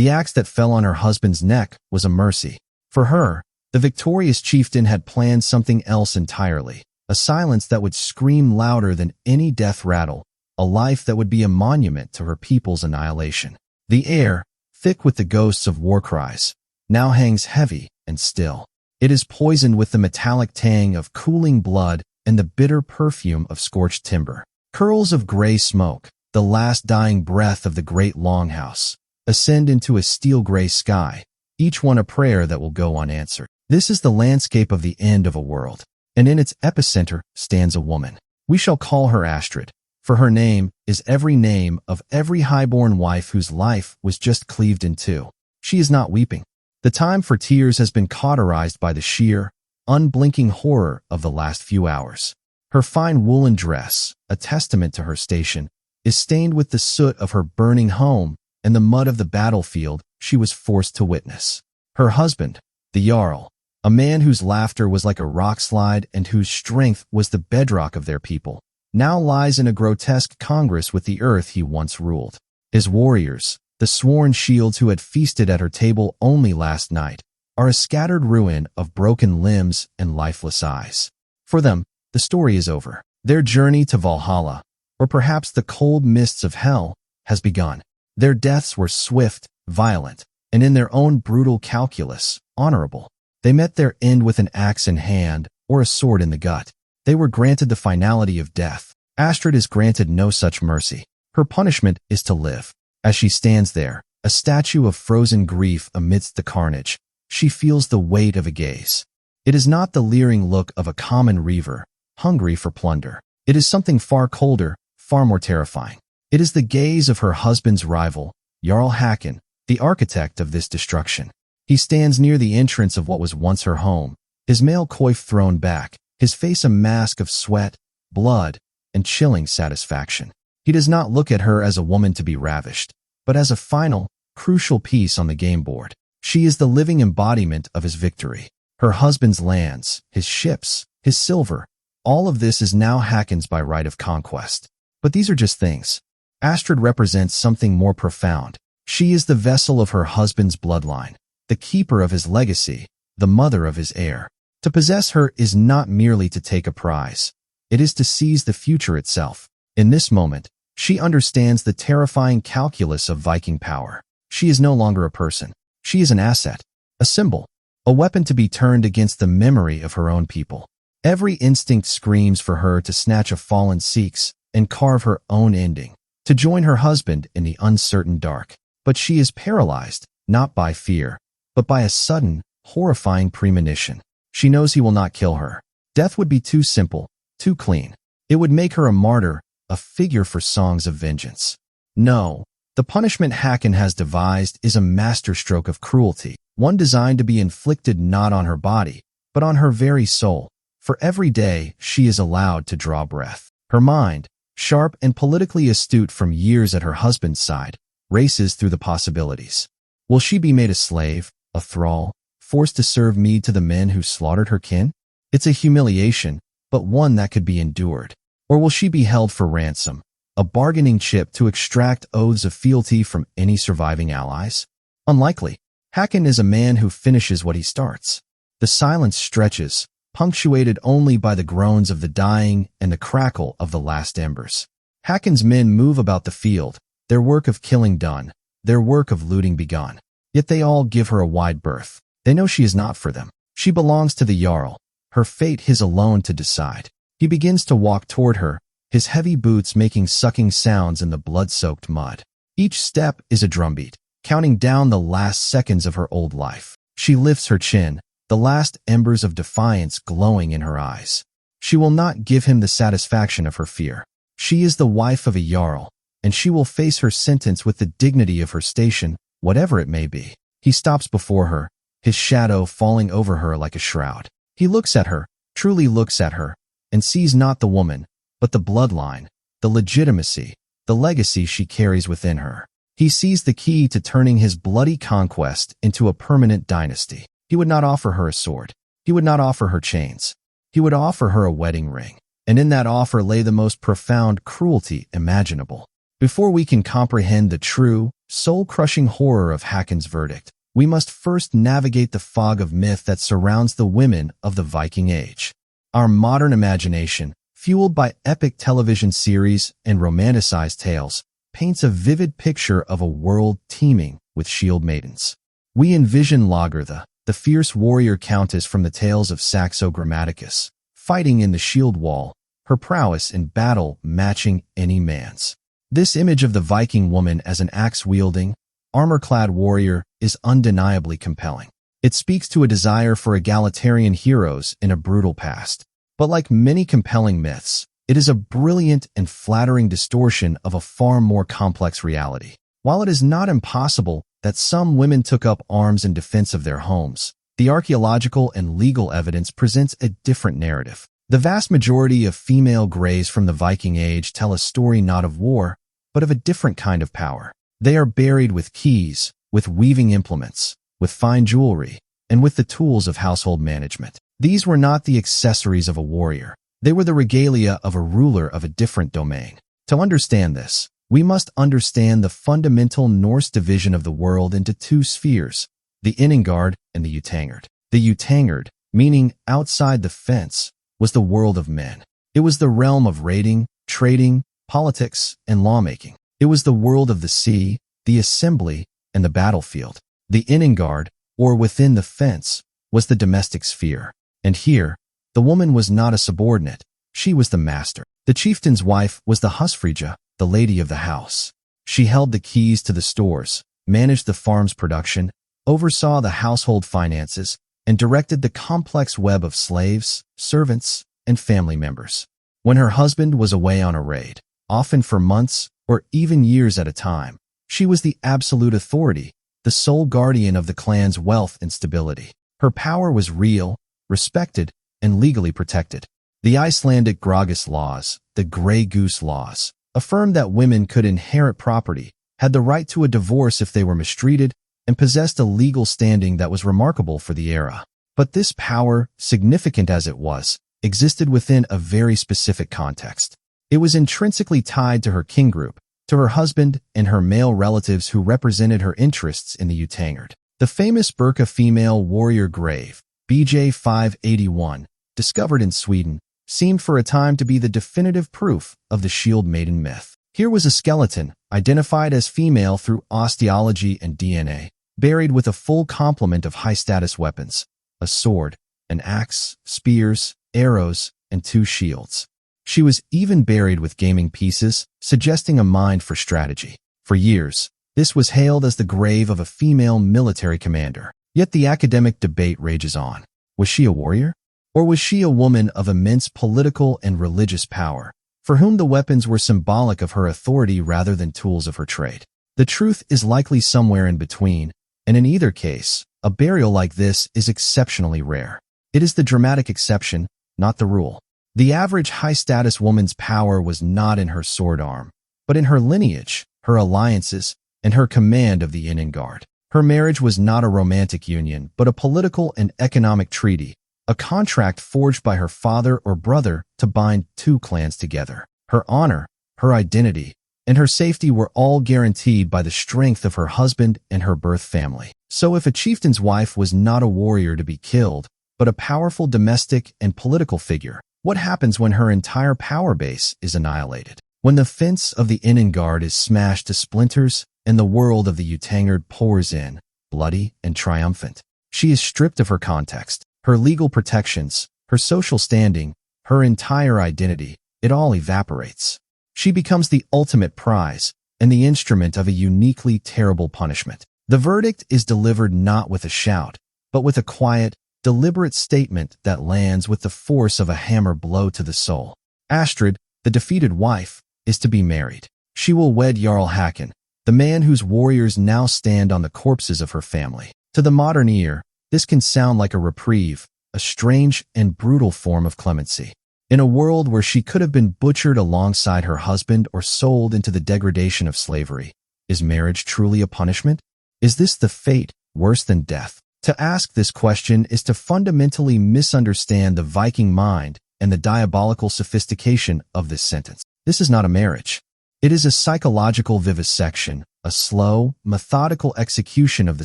The axe that fell on her husband's neck was a mercy. For her, the victorious chieftain had planned something else entirely, a silence that would scream louder than any death rattle, a life that would be a monument to her people's annihilation. The air, thick with the ghosts of war cries, now hangs heavy and still. It is poisoned with the metallic tang of cooling blood and the bitter perfume of scorched timber. Curls of gray smoke, the last dying breath of the great longhouse, ascend into a steel-gray sky, each one a prayer that will go unanswered. This is the landscape of the end of a world, and in its epicenter stands a woman. We shall call her Astrid, for her name is every name of every highborn wife whose life was just cleaved in two. She is not weeping. The time for tears has been cauterized by the sheer, unblinking horror of the last few hours. Her fine woolen dress, a testament to her station, is stained with the soot of her burning home and the mud of the battlefield she was forced to witness. Her husband, the Jarl, a man whose laughter was like a rock slide and whose strength was the bedrock of their people, now lies in a grotesque congress with the earth he once ruled. His warriors, the sworn shields who had feasted at her table only last night, are a scattered ruin of broken limbs and lifeless eyes. For them, the story is over. Their journey to Valhalla, or perhaps the cold mists of hell, has begun. Their deaths were swift, violent, and in their own brutal calculus, honorable. They met their end with an axe in hand or a sword in the gut. They were granted the finality of death. Astrid is granted no such mercy. Her punishment is to live. As she stands there, a statue of frozen grief amidst the carnage, she feels the weight of a gaze. It is not the leering look of a common reaver, hungry for plunder. It is something far colder, far more terrifying. It is the gaze of her husband's rival, Jarl Hakon, the architect of this destruction. He stands near the entrance of what was once her home, his mail coif thrown back, his face a mask of sweat, blood, and chilling satisfaction. He does not look at her as a woman to be ravished, but as a final, crucial piece on the game board. She is the living embodiment of his victory. Her husband's lands, his ships, his silver, all of this is now Hakon's by right of conquest. But these are just things. Astrid represents something more profound. She is the vessel of her husband's bloodline, the keeper of his legacy, the mother of his heir. To possess her is not merely to take a prize. It is to seize the future itself. In this moment, she understands the terrifying calculus of Viking power. She is no longer a person. She is an asset, a symbol, a weapon to be turned against the memory of her own people. Every instinct screams for her to snatch a fallen Seeks and carve her own ending, to join her husband in the uncertain dark. But she is paralyzed, not by fear, but by a sudden, horrifying premonition. She knows he will not kill her. Death would be too simple, too clean. It would make her a martyr, a figure for songs of vengeance. No, the punishment Hakon has devised is a masterstroke of cruelty, one designed to be inflicted not on her body, but on her very soul. For every day she is allowed to draw breath. Her mind, sharp and politically astute from years at her husband's side, races through the possibilities. Will she be made a slave, a thrall, forced to serve mead to the men who slaughtered her kin? It's a humiliation, but one that could be endured. Or will she be held for ransom, a bargaining chip to extract oaths of fealty from any surviving allies? Unlikely. Hakon is a man who finishes what he starts. The silence stretches, punctuated only by the groans of the dying and the crackle of the last embers. Hakon's men move about the field, their work of killing done, their work of looting begun. Yet they all give her a wide berth. They know she is not for them. She belongs to the Jarl, her fate his alone to decide. He begins to walk toward her, his heavy boots making sucking sounds in the blood-soaked mud. Each step is a drumbeat, counting down the last seconds of her old life. She lifts her chin, the last embers of defiance glowing in her eyes. She will not give him the satisfaction of her fear. She is the wife of a Jarl, and she will face her sentence with the dignity of her station, whatever it may be. He stops before her, his shadow falling over her like a shroud. He looks at her, truly looks at her, and sees not the woman, but the bloodline, the legitimacy, the legacy she carries within her. He sees the key to turning his bloody conquest into a permanent dynasty. He would not offer her a sword. He would not offer her chains. He would offer her a wedding ring. And in that offer lay the most profound cruelty imaginable. Before we can comprehend the true, soul-crushing horror of Hakon's verdict, we must first navigate the fog of myth that surrounds the women of the Viking Age. Our modern imagination, fueled by epic television series and romanticized tales, paints a vivid picture of a world teeming with shield maidens. We envision Lagertha, the fierce warrior countess from the tales of Saxo Grammaticus, fighting in the shield wall, her prowess in battle matching any man's. This image of the Viking woman as an axe-wielding, armor-clad warrior is undeniably compelling. It speaks to a desire for egalitarian heroes in a brutal past. But like many compelling myths, it is a brilliant and flattering distortion of a far more complex reality. While it is not impossible that some women took up arms in defense of their homes, the archaeological and legal evidence presents a different narrative. The vast majority of female greys from the Viking Age tell a story not of war, but of a different kind of power. They are buried with keys, with weaving implements, with fine jewelry, and with the tools of household management. These were not the accessories of a warrior. They were the regalia of a ruler of a different domain. To understand this, we must understand the fundamental Norse division of the world into two spheres, the Innengard and the Utangard. The Utangard, meaning outside the fence, was the world of men. It was the realm of raiding, trading, politics, and lawmaking. It was the world of the sea, the assembly, and the battlefield. The Innengard, or within the fence, was the domestic sphere. And here, the woman was not a subordinate, she was the master. The chieftain's wife was the husfrija, the lady of the house. She held the keys to the stores, managed the farm's production, oversaw the household finances, and directed the complex web of slaves, servants, and family members. When her husband was away on a raid, often for months or even years at a time, she was the absolute authority, the sole guardian of the clan's wealth and stability. Her power was real, respected, and legally protected. The Icelandic Grágis laws, the Grey Goose laws, affirmed that women could inherit property, had the right to a divorce if they were mistreated, and possessed a legal standing that was remarkable for the era. But this power, significant as it was, existed within a very specific context. It was intrinsically tied to her king group, to her husband and her male relatives who represented her interests in the Utangard. The famous Birka female warrior grave, BJ 581, discovered in Sweden, seemed for a time to be the definitive proof of the Shieldmaiden myth. Here was a skeleton, identified as female through osteology and DNA, buried with a full complement of high-status weapons, a sword, an axe, spears, arrows, and 2 shields. She was even buried with gaming pieces, suggesting a mind for strategy. For years, this was hailed as the grave of a female military commander. Yet the academic debate rages on. Was she a warrior? Or was she a woman of immense political and religious power, for whom the weapons were symbolic of her authority rather than tools of her trade? The truth is likely somewhere in between, and in either case, a burial like this is exceptionally rare. It is the dramatic exception, not the rule. The average high-status woman's power was not in her sword arm, but in her lineage, her alliances, and her command of the Innengard. Her marriage was not a romantic union, but a political and economic treaty, a contract forged by her father or brother to bind 2 clans together. Her honor, her identity, and her safety were all guaranteed by the strength of her husband and her birth family. So if a chieftain's wife was not a warrior to be killed, but a powerful domestic and political figure, what happens when her entire power base is annihilated? When the fence of the Innengard is smashed to splinters and the world of the Utangard pours in, bloody and triumphant, she is stripped of her context, her legal protections, her social standing, her entire identity. It all evaporates. She becomes the ultimate prize and the instrument of a uniquely terrible punishment. The verdict is delivered not with a shout, but with a quiet, deliberate statement that lands with the force of a hammer blow to the soul. Astrid, the defeated wife, is to be married. She will wed Jarl Hakon, the man whose warriors now stand on the corpses of her family. To the modern ear, this can sound like a reprieve, a strange and brutal form of clemency. In a world where she could have been butchered alongside her husband or sold into the degradation of slavery, is marriage truly a punishment? Is this the fate worse than death? To ask this question is to fundamentally misunderstand the Viking mind and the diabolical sophistication of this sentence. This is not a marriage. It is a psychological vivisection, a slow, methodical execution of the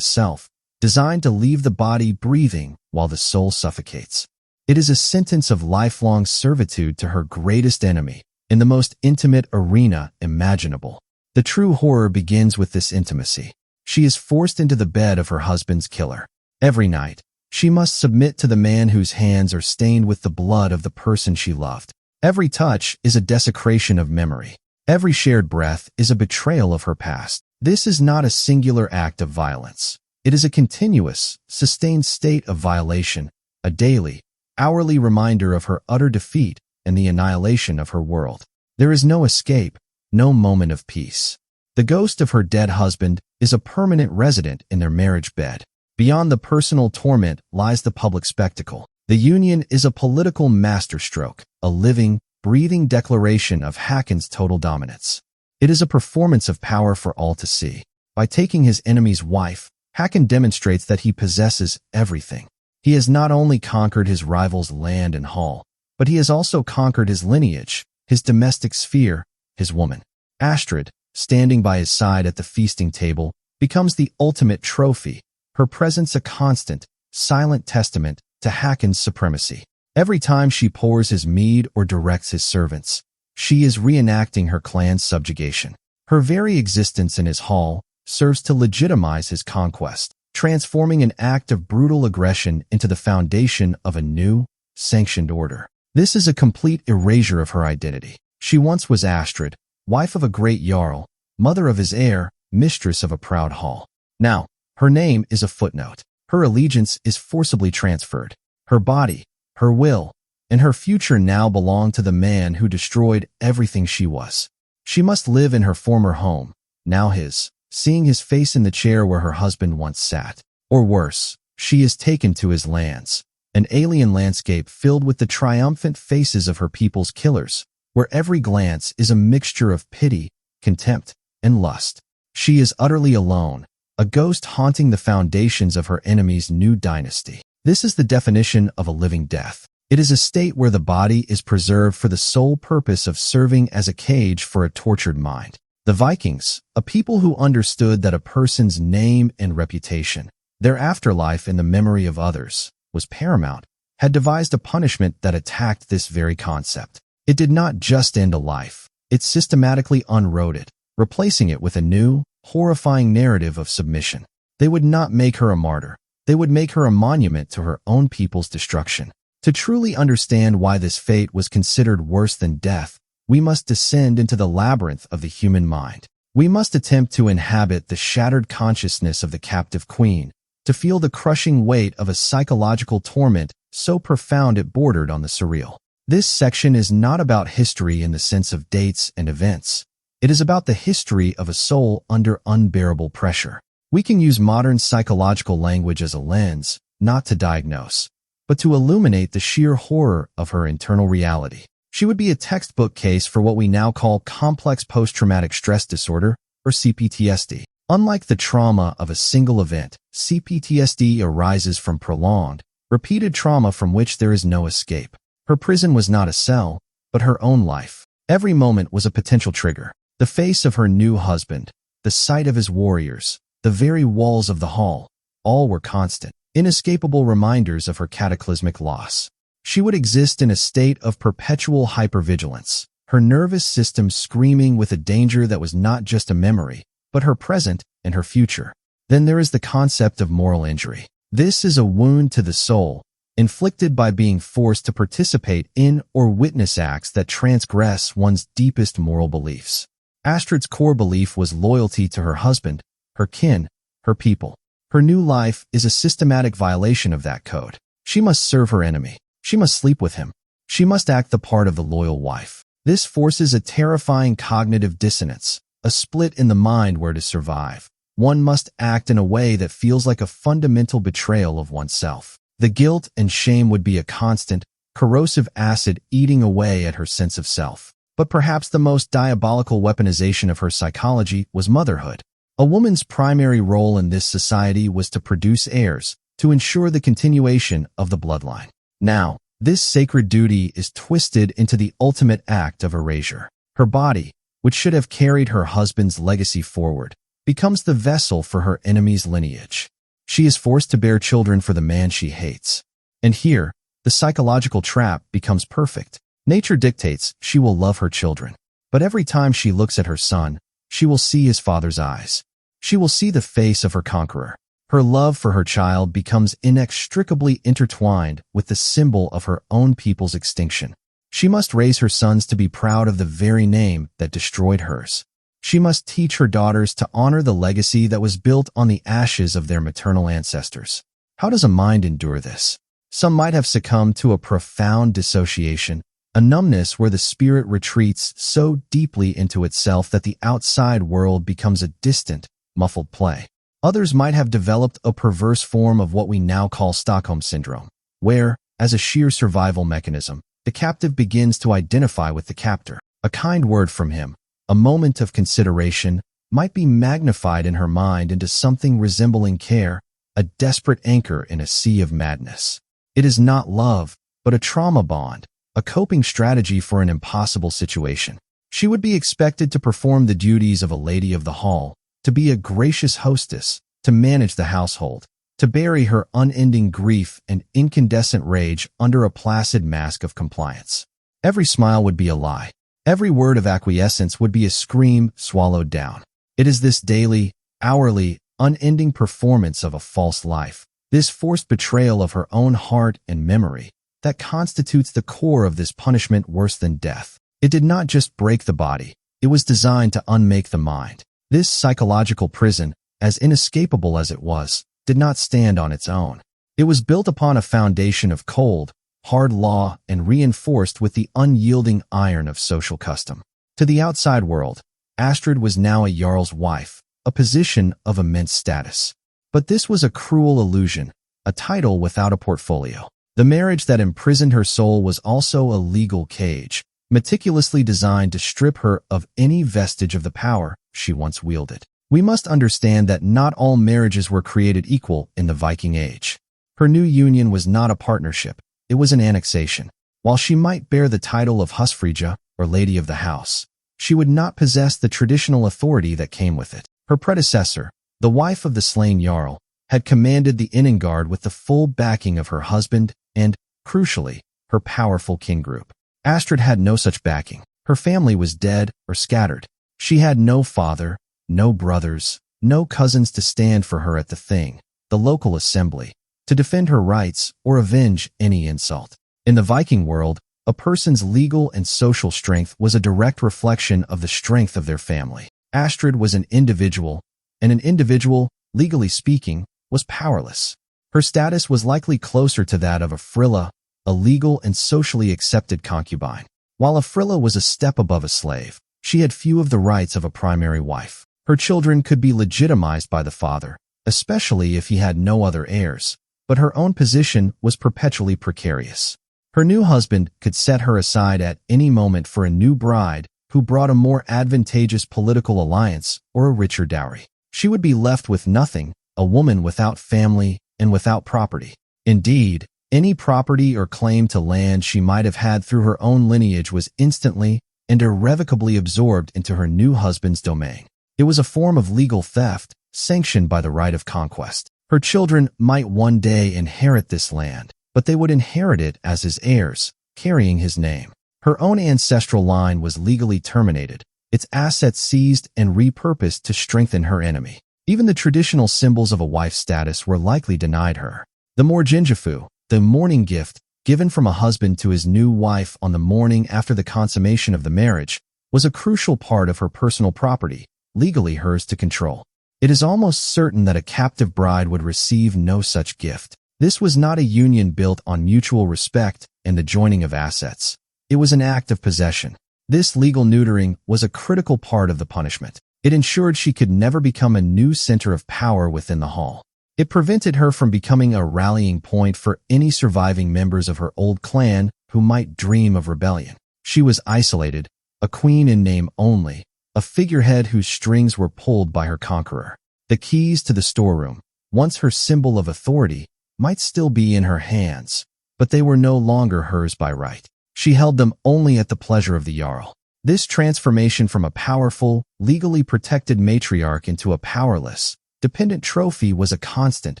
self, designed to leave the body breathing while the soul suffocates. It is a sentence of lifelong servitude to her greatest enemy, in the most intimate arena imaginable. The true horror begins with this intimacy. She is forced into the bed of her husband's killer. Every night, she must submit to the man whose hands are stained with the blood of the person she loved. Every touch is a desecration of memory. Every shared breath is a betrayal of her past. This is not a singular act of violence. It is a continuous, sustained state of violation, a daily, hourly reminder of her utter defeat and the annihilation of her world. There is no escape, no moment of peace. The ghost of her dead husband is a permanent resident in their marriage bed. Beyond the personal torment lies the public spectacle. The union is a political masterstroke, a living, breathing declaration of Hakon's total dominance. It is a performance of power for all to see. By taking his enemy's wife, Hakon demonstrates that he possesses everything. He has not only conquered his rival's land and hall, but he has also conquered his lineage, his domestic sphere, his woman. Astrid, standing by his side at the feasting table, becomes the ultimate trophy, her presence a constant, silent testament to Hakon's supremacy. Every time she pours his mead or directs his servants, she is reenacting her clan's subjugation. Her very existence in his hall serves to legitimize his conquest, transforming an act of brutal aggression into the foundation of a new, sanctioned order. This is a complete erasure of her identity. She once was Astrid, wife of a great jarl, mother of his heir, mistress of a proud hall. Now, her name is a footnote. Her allegiance is forcibly transferred. Her body, her will, and her future now belong to the man who destroyed everything she was. She must live in her former home, now his, seeing his face in the chair where her husband once sat. Or worse, she is taken to his lands, an alien landscape filled with the triumphant faces of her people's killers, where every glance is a mixture of pity, contempt, and lust. She is utterly alone, a ghost haunting the foundations of her enemy's new dynasty. This is the definition of a living death. It is a state where the body is preserved for the sole purpose of serving as a cage for a tortured mind. The Vikings, a people who understood that a person's name and reputation, their afterlife in the memory of others, was paramount, had devised a punishment that attacked this very concept. It did not just end a life. It systematically unwrote it, replacing it with a new, horrifying narrative of submission. They would not make her a martyr. They would make her a monument to her own people's destruction. To truly understand why this fate was considered worse than death, we must descend into the labyrinth of the human mind. We must attempt to inhabit the shattered consciousness of the captive queen, to feel the crushing weight of a psychological torment so profound it bordered on the surreal. This section is not about history in the sense of dates and events. It is about the history of a soul under unbearable pressure. We can use modern psychological language as a lens, not to diagnose, but to illuminate the sheer horror of her internal reality. She would be a textbook case for what we now call complex post-traumatic stress disorder, or CPTSD. Unlike the trauma of a single event, CPTSD arises from prolonged, repeated trauma from which there is no escape. Her prison was not a cell, but her own life. Every moment was a potential trigger. The face of her new husband, the sight of his warriors, the very walls of the hall, all were constant, inescapable reminders of her cataclysmic loss. She would exist in a state of perpetual hypervigilance, her nervous system screaming with a danger that was not just a memory, but her present and her future. Then there is the concept of moral injury. This is a wound to the soul, inflicted by being forced to participate in or witness acts that transgress one's deepest moral beliefs. Astrid's core belief was loyalty to her husband, her kin, her people. Her new life is a systematic violation of that code. She must serve her enemy. She must sleep with him. She must act the part of the loyal wife. This forces a terrifying cognitive dissonance, a split in the mind where to survive. One must act in a way that feels like a fundamental betrayal of oneself. The guilt and shame would be a constant, corrosive acid eating away at her sense of self. But perhaps the most diabolical weaponization of her psychology was motherhood. A woman's primary role in this society was to produce heirs, to ensure the continuation of the bloodline. Now, this sacred duty is twisted into the ultimate act of erasure. Her body, which should have carried her husband's legacy forward, becomes the vessel for her enemy's lineage. She is forced to bear children for the man she hates. And here, the psychological trap becomes perfect. Nature dictates she will love her children. But every time she looks at her son, she will see his father's eyes. She will see the face of her conqueror. Her love for her child becomes inextricably intertwined with the symbol of her own people's extinction. She must raise her sons to be proud of the very name that destroyed hers. She must teach her daughters to honor the legacy that was built on the ashes of their maternal ancestors. How does a mind endure this? Some might have succumbed to a profound dissociation, a numbness where the spirit retreats so deeply into itself that the outside world becomes a distant, muffled play. Others might have developed a perverse form of what we now call Stockholm Syndrome, where, as a sheer survival mechanism, the captive begins to identify with the captor. A kind word from him, a moment of consideration, might be magnified in her mind into something resembling care, a desperate anchor in a sea of madness. It is not love, but a trauma bond, a coping strategy for an impossible situation. She would be expected to perform the duties of a lady of the hall, to be a gracious hostess, to manage the household, to bury her unending grief and incandescent rage under a placid mask of compliance. Every smile would be a lie. Every word of acquiescence would be a scream swallowed down. It is this daily, hourly, unending performance of a false life, this forced betrayal of her own heart and memory, that constitutes the core of this punishment worse than death. It did not just break the body, it was designed to unmake the mind. This psychological prison, as inescapable as it was, did not stand on its own. It was built upon a foundation of cold, hard law and reinforced with the unyielding iron of social custom. To the outside world, Astrid was now a jarl's wife, a position of immense status. But this was a cruel illusion, a title without a portfolio. The marriage that imprisoned her soul was also a legal cage, meticulously designed to strip her of any vestige of the power she once wielded. We must understand that not all marriages were created equal in the Viking Age. Her new union was not a partnership, it was an annexation. While she might bear the title of Husfrida, or Lady of the House, she would not possess the traditional authority that came with it. Her predecessor, the wife of the slain jarl, had commanded the Innengard with the full backing of her husband and, crucially, her powerful kin group. Astrid had no such backing. Her family was dead or scattered. She had no father, no brothers, no cousins to stand for her at the Thing, the local assembly, to defend her rights or avenge any insult. In the Viking world, a person's legal and social strength was a direct reflection of the strength of their family. Astrid was an individual, and an individual, legally speaking, was powerless. Her status was likely closer to that of a frilla, a legal and socially accepted concubine. While a frilla was a step above a slave, she had few of the rights of a primary wife. Her children could be legitimized by the father, especially if he had no other heirs, but her own position was perpetually precarious. Her new husband could set her aside at any moment for a new bride who brought a more advantageous political alliance or a richer dowry. She would be left with nothing, a woman without family and without property. Indeed, any property or claim to land she might have had through her own lineage was instantly and irrevocably absorbed into her new husband's domain. It was a form of legal theft, sanctioned by the right of conquest. Her children might one day inherit this land, but they would inherit it as his heirs, carrying his name. Her own ancestral line was legally terminated, its assets seized and repurposed to strengthen her enemy. Even the traditional symbols of a wife's status were likely denied her. The morgingifu, the mourning gift given from a husband to his new wife on the morning after the consummation of the marriage, was a crucial part of her personal property, legally hers to control. It is almost certain that a captive bride would receive no such gift. This was not a union built on mutual respect and the joining of assets. It was an act of possession. This legal neutering was a critical part of the punishment. It ensured she could never become a new center of power within the hall. It prevented her from becoming a rallying point for any surviving members of her old clan who might dream of rebellion. She was isolated, a queen in name only, a figurehead whose strings were pulled by her conqueror. The keys to the storeroom, once her symbol of authority, might still be in her hands, but they were no longer hers by right. She held them only at the pleasure of the jarl. This transformation from a powerful, legally protected matriarch into a powerless, dependent trophy was a constant,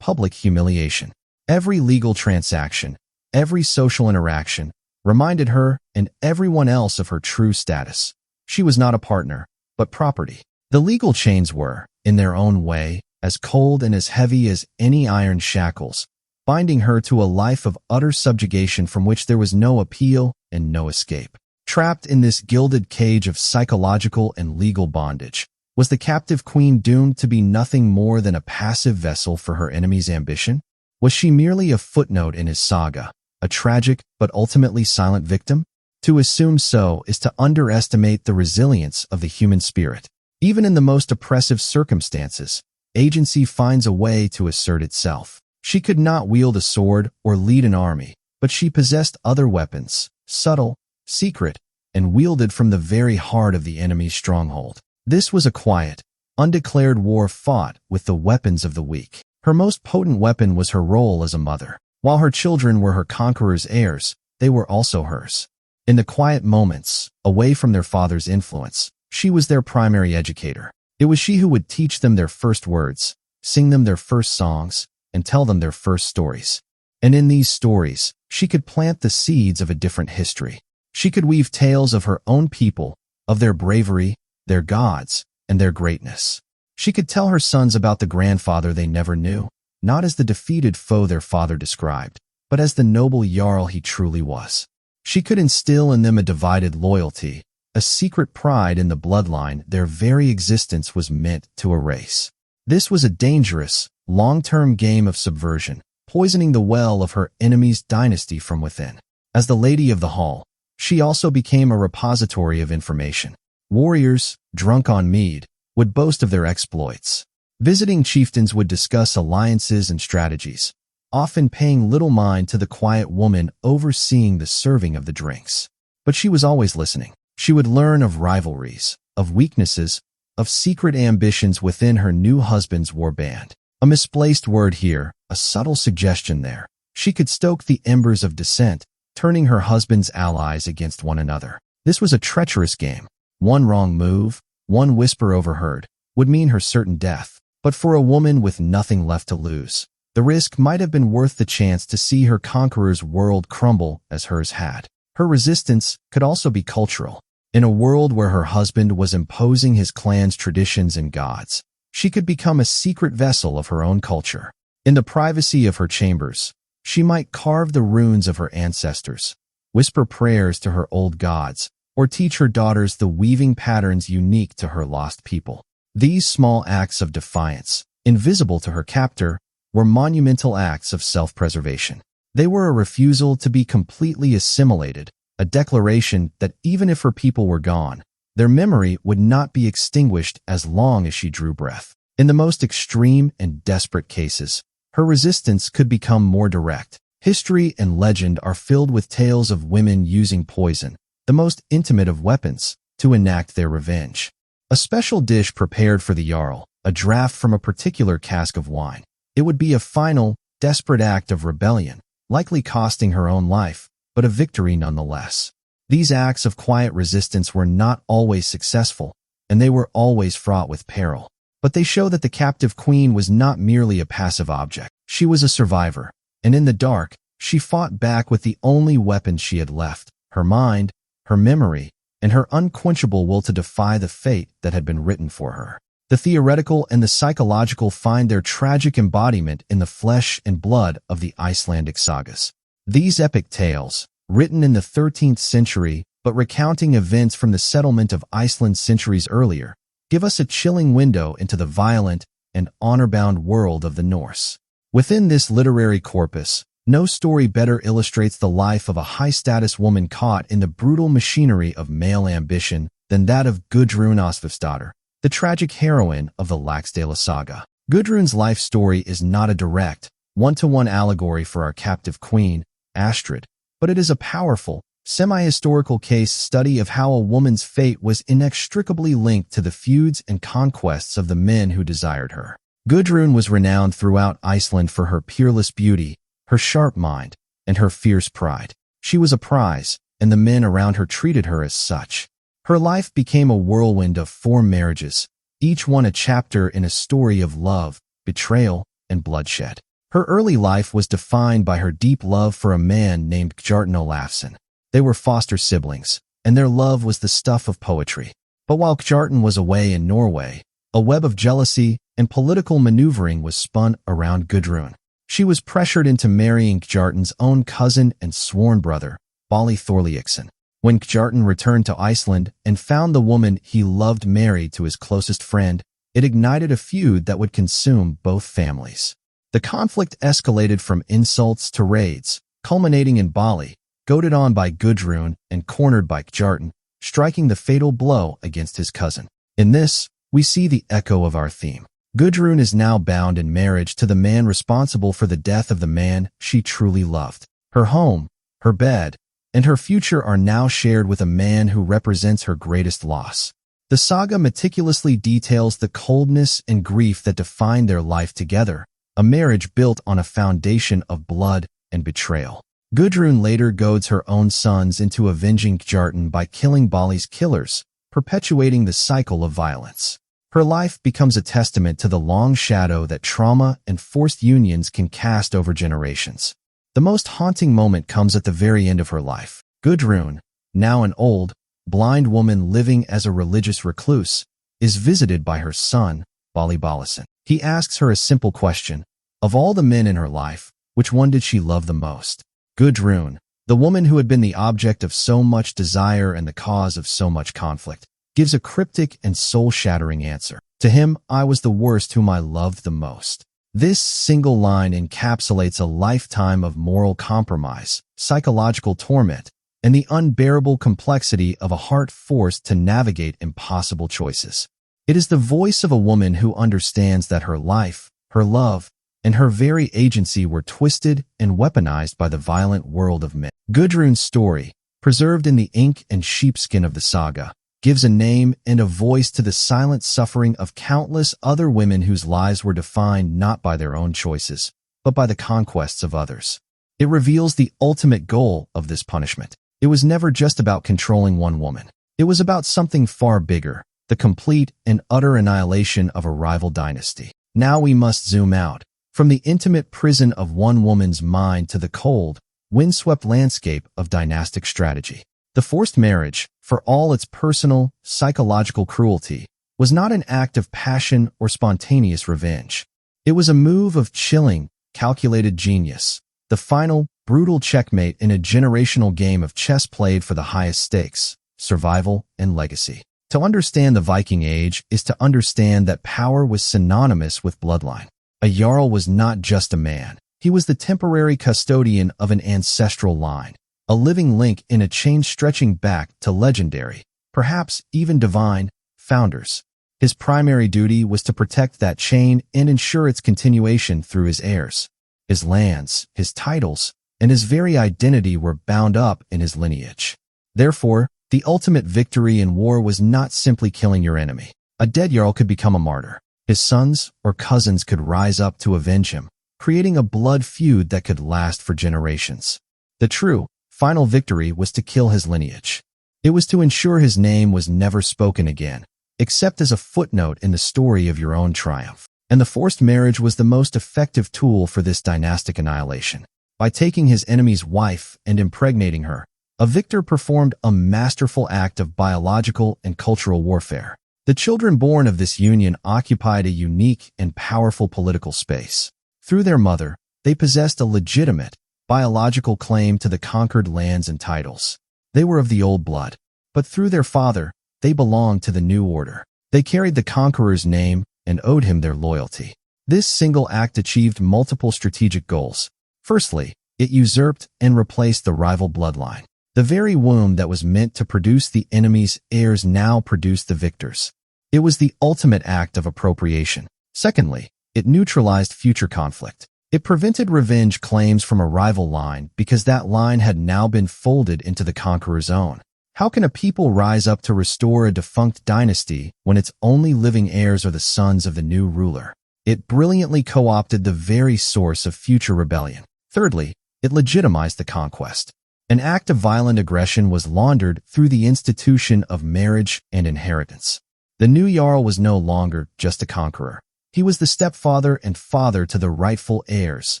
public humiliation. Every legal transaction, every social interaction, reminded her and everyone else of her true status. She was not a partner, but property. The legal chains were, in their own way, as cold and as heavy as any iron shackles, binding her to a life of utter subjugation from which there was no appeal and no escape. Trapped in this gilded cage of psychological and legal bondage, was the captive queen doomed to be nothing more than a passive vessel for her enemy's ambition? Was she merely a footnote in his saga, a tragic but ultimately silent victim? To assume so is to underestimate the resilience of the human spirit. Even in the most oppressive circumstances, agency finds a way to assert itself. She could not wield a sword or lead an army, but she possessed other weapons, subtle, secret, and wielded from the very heart of the enemy's stronghold. This was a quiet, undeclared war fought with the weapons of the weak. Her most potent weapon was her role as a mother. While her children were her conqueror's heirs, they were also hers. In the quiet moments, away from their father's influence, she was their primary educator. It was she who would teach them their first words, sing them their first songs, and tell them their first stories. And in these stories, she could plant the seeds of a different history. She could weave tales of her own people, of their bravery, their gods, and their greatness. She could tell her sons about the grandfather they never knew, not as the defeated foe their father described, but as the noble jarl he truly was. She could instill in them a divided loyalty, a secret pride in the bloodline their very existence was meant to erase. This was a dangerous, long-term game of subversion, poisoning the well of her enemy's dynasty from within. As the Lady of the Hall, she also became a repository of information. Warriors, drunk on mead, would boast of their exploits. Visiting chieftains would discuss alliances and strategies, often paying little mind to the quiet woman overseeing the serving of the drinks. But she was always listening. She would learn of rivalries, of weaknesses, of secret ambitions within her new husband's warband. A misplaced word here, a subtle suggestion there. She could stoke the embers of dissent, turning her husband's allies against one another. This was a treacherous game. One wrong move, one whisper overheard, would mean her certain death. But for a woman with nothing left to lose, the risk might have been worth the chance to see her conqueror's world crumble as hers had. Her resistance could also be cultural. In a world where her husband was imposing his clan's traditions and gods, she could become a secret vessel of her own culture. In the privacy of her chambers, she might carve the runes of her ancestors, whisper prayers to her old gods, or teach her daughters the weaving patterns unique to her lost people. These small acts of defiance, invisible to her captor, were monumental acts of self-preservation. They were a refusal to be completely assimilated, a declaration that even if her people were gone, their memory would not be extinguished as long as she drew breath. In the most extreme and desperate cases, her resistance could become more direct. History and legend are filled with tales of women using poison, the most intimate of weapons, to enact their revenge. A special dish prepared for the jarl, a draught from a particular cask of wine. It would be a final, desperate act of rebellion, likely costing her own life, but a victory nonetheless. These acts of quiet resistance were not always successful, and they were always fraught with peril. But they show that the captive queen was not merely a passive object. She was a survivor, and in the dark, she fought back with the only weapon she had left, her mind, her memory, and her unquenchable will to defy the fate that had been written for her. The theoretical and the psychological find their tragic embodiment in the flesh and blood of the Icelandic sagas. These epic tales, written in the 13th century but recounting events from the settlement of Iceland centuries earlier, give us a chilling window into the violent and honor-bound world of the Norse. Within this literary corpus, no story better illustrates the life of a high-status woman caught in the brutal machinery of male ambition than that of Gudrun Osvifsdottir, the tragic heroine of the Laxdæla saga. Gudrun's life story is not a direct, one-to-one allegory for our captive queen, Astrid, but it is a powerful, semi-historical case study of how a woman's fate was inextricably linked to the feuds and conquests of the men who desired her. Gudrun was renowned throughout Iceland for her peerless beauty, her sharp mind, and her fierce pride. She was a prize, and the men around her treated her as such. Her life became a whirlwind of 4 marriages, each one a chapter in a story of love, betrayal, and bloodshed. Her early life was defined by her deep love for a man named Gjartan Olafsson. They were foster siblings, and their love was the stuff of poetry. But while Gjartan was away in Norway, a web of jealousy and political maneuvering was spun around Gudrun. She was pressured into marrying Gjartan's own cousin and sworn brother, Bolli Thorleikson. When Gjartan returned to Iceland and found the woman he loved married to his closest friend, it ignited a feud that would consume both families. The conflict escalated from insults to raids, culminating in Bolli, goaded on by Gudrun and cornered by Gjartan, striking the fatal blow against his cousin. In this, we see the echo of our theme. Gudrun is now bound in marriage to the man responsible for the death of the man she truly loved. Her home, her bed, and her future are now shared with a man who represents her greatest loss. The saga meticulously details the coldness and grief that defined their life together, a marriage built on a foundation of blood and betrayal. Gudrun later goads her own sons into avenging Gjartan by killing Bolli's killers, perpetuating the cycle of violence. Her life becomes a testament to the long shadow that trauma and forced unions can cast over generations. The most haunting moment comes at the very end of her life. Gudrun, now an old, blind woman living as a religious recluse, is visited by her son, Bolli Bollisson. He asks her a simple question. Of all the men in her life, which one did she love the most? Gudrun, the woman who had been the object of so much desire and the cause of so much conflict, gives a cryptic and soul-shattering answer. To him, I was the worst whom I loved the most. This single line encapsulates a lifetime of moral compromise, psychological torment, and the unbearable complexity of a heart forced to navigate impossible choices. It is the voice of a woman who understands that her life, her love, and her very agency were twisted and weaponized by the violent world of men. Gudrun's story, preserved in the ink and sheepskin of the saga, gives a name and a voice to the silent suffering of countless other women whose lives were defined not by their own choices, but by the conquests of others. It reveals the ultimate goal of this punishment. It was never just about controlling one woman. It was about something far bigger, the complete and utter annihilation of a rival dynasty. Now we must zoom out, from the intimate prison of one woman's mind to the cold, windswept landscape of dynastic strategy. The forced marriage, for all its personal, psychological cruelty, was not an act of passion or spontaneous revenge. It was a move of chilling, calculated genius, the final, brutal checkmate in a generational game of chess played for the highest stakes, survival and legacy. To understand the Viking Age is to understand that power was synonymous with bloodline. A jarl was not just a man. He was the temporary custodian of an ancestral line, a living link in a chain stretching back to legendary, perhaps even divine, founders. His primary duty was to protect that chain and ensure its continuation through his heirs. His lands, his titles, and his very identity were bound up in his lineage. Therefore, the ultimate victory in war was not simply killing your enemy. A dead jarl could become a martyr. His sons or cousins could rise up to avenge him, creating a blood feud that could last for generations. The true, final victory was to kill his lineage. It was to ensure his name was never spoken again, except as a footnote in the story of your own triumph. And the forced marriage was the most effective tool for this dynastic annihilation. By taking his enemy's wife and impregnating her, a victor performed a masterful act of biological and cultural warfare. The children born of this union occupied a unique and powerful political space. Through their mother, they possessed a legitimate, biological claim to the conquered lands and titles. They were of the old blood, but through their father, they belonged to the new order. They carried the conqueror's name and owed him their loyalty. This single act achieved multiple strategic goals. Firstly, it usurped and replaced the rival bloodline. The very womb that was meant to produce the enemy's heirs now produced the victors. It was the ultimate act of appropriation. Secondly, it neutralized future conflict. It prevented revenge claims from a rival line because that line had now been folded into the conqueror's own. How can a people rise up to restore a defunct dynasty when its only living heirs are the sons of the new ruler? It brilliantly co-opted the very source of future rebellion. Thirdly, it legitimized the conquest. An act of violent aggression was laundered through the institution of marriage and inheritance. The new Jarl was no longer just a conqueror. He was the stepfather and father to the rightful heirs,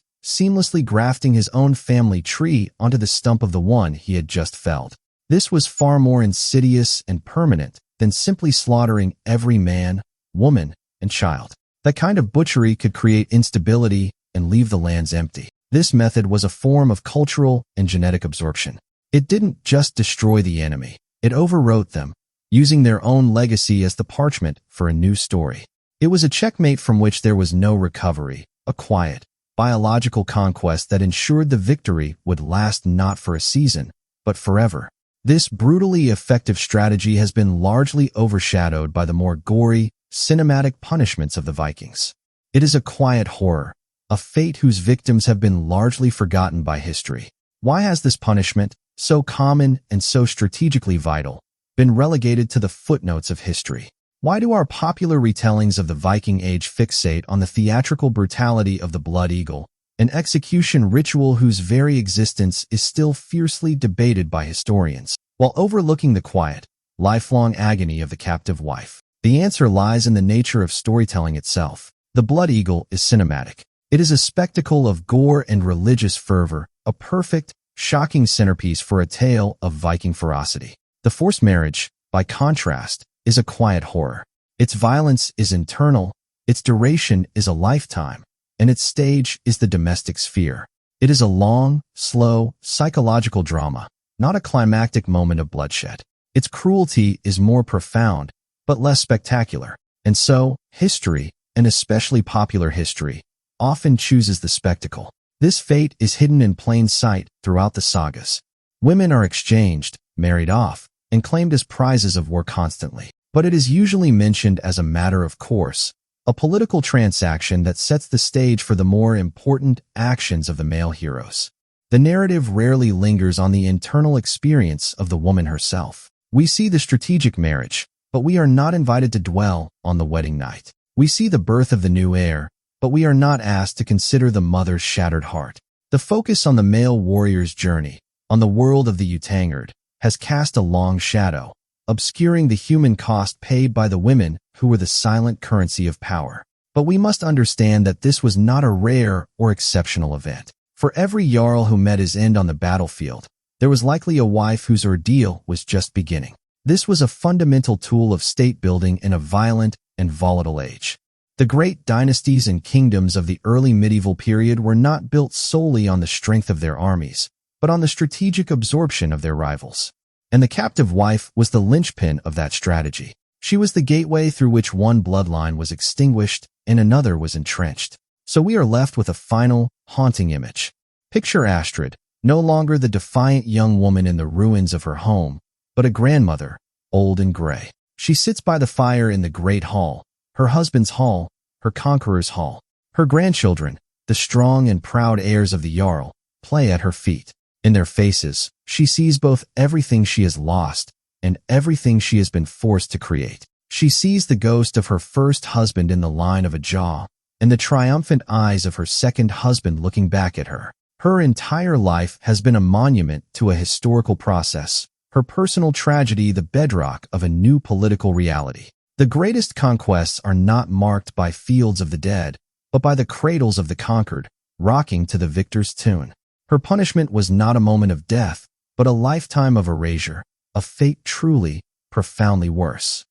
seamlessly grafting his own family tree onto the stump of the one he had just felled. This was far more insidious and permanent than simply slaughtering every man, woman, and child. That kind of butchery could create instability and leave the lands empty. This method was a form of cultural and genetic absorption. It didn't just destroy the enemy, it overwrote them, using their own legacy as the parchment for a new story. It was a checkmate from which there was no recovery, a quiet, biological conquest that ensured the victory would last not for a season, but forever. This brutally effective strategy has been largely overshadowed by the more gory, cinematic punishments of the Vikings. It is a quiet horror, a fate whose victims have been largely forgotten by history. Why has this punishment, so common and so strategically vital, been relegated to the footnotes of history? Why do our popular retellings of the Viking Age fixate on the theatrical brutality of the blood eagle, an execution ritual whose very existence is still fiercely debated by historians, while overlooking the quiet, lifelong agony of the captive wife? The answer lies in the nature of storytelling itself. The blood eagle is cinematic. It is a spectacle of gore and religious fervor, a perfect, shocking centerpiece for a tale of Viking ferocity. The forced marriage, by contrast, is a quiet horror. Its violence is internal, its duration is a lifetime, and its stage is the domestic sphere. It is a long, slow, psychological drama, not a climactic moment of bloodshed. Its cruelty is more profound, but less spectacular. And so, history, and especially popular history, often chooses the spectacle. This fate is hidden in plain sight throughout the sagas. Women are exchanged, married off, and claimed as prizes of war constantly. But it is usually mentioned as a matter of course, a political transaction that sets the stage for the more important actions of the male heroes. The narrative rarely lingers on the internal experience of the woman herself. We see the strategic marriage, but we are not invited to dwell on the wedding night. We see the birth of the new heir, but we are not asked to consider the mother's shattered heart. The focus on the male warrior's journey, on the world of the Utangard, has cast a long shadow, obscuring the human cost paid by the women who were the silent currency of power. But we must understand that this was not a rare or exceptional event. For every Jarl who met his end on the battlefield, there was likely a wife whose ordeal was just beginning. This was a fundamental tool of state building in a violent and volatile age. The great dynasties and kingdoms of the early medieval period were not built solely on the strength of their armies, but on the strategic absorption of their rivals. And the captive wife was the linchpin of that strategy. She was the gateway through which one bloodline was extinguished and another was entrenched. So we are left with a final, haunting image. Picture Astrid, no longer the defiant young woman in the ruins of her home, but a grandmother, old and gray. She sits by the fire in the great hall, her husband's hall, her conqueror's hall. Her grandchildren, the strong and proud heirs of the Jarl, play at her feet. In their faces, she sees both everything she has lost and everything she has been forced to create. She sees the ghost of her first husband in the line of a jaw, and the triumphant eyes of her second husband looking back at her. Her entire life has been a monument to a historical process, her personal tragedy the bedrock of a new political reality. The greatest conquests are not marked by fields of the dead, but by the cradles of the conquered, rocking to the victor's tune. Her punishment was not a moment of death, but a lifetime of erasure, a fate truly, profoundly worse.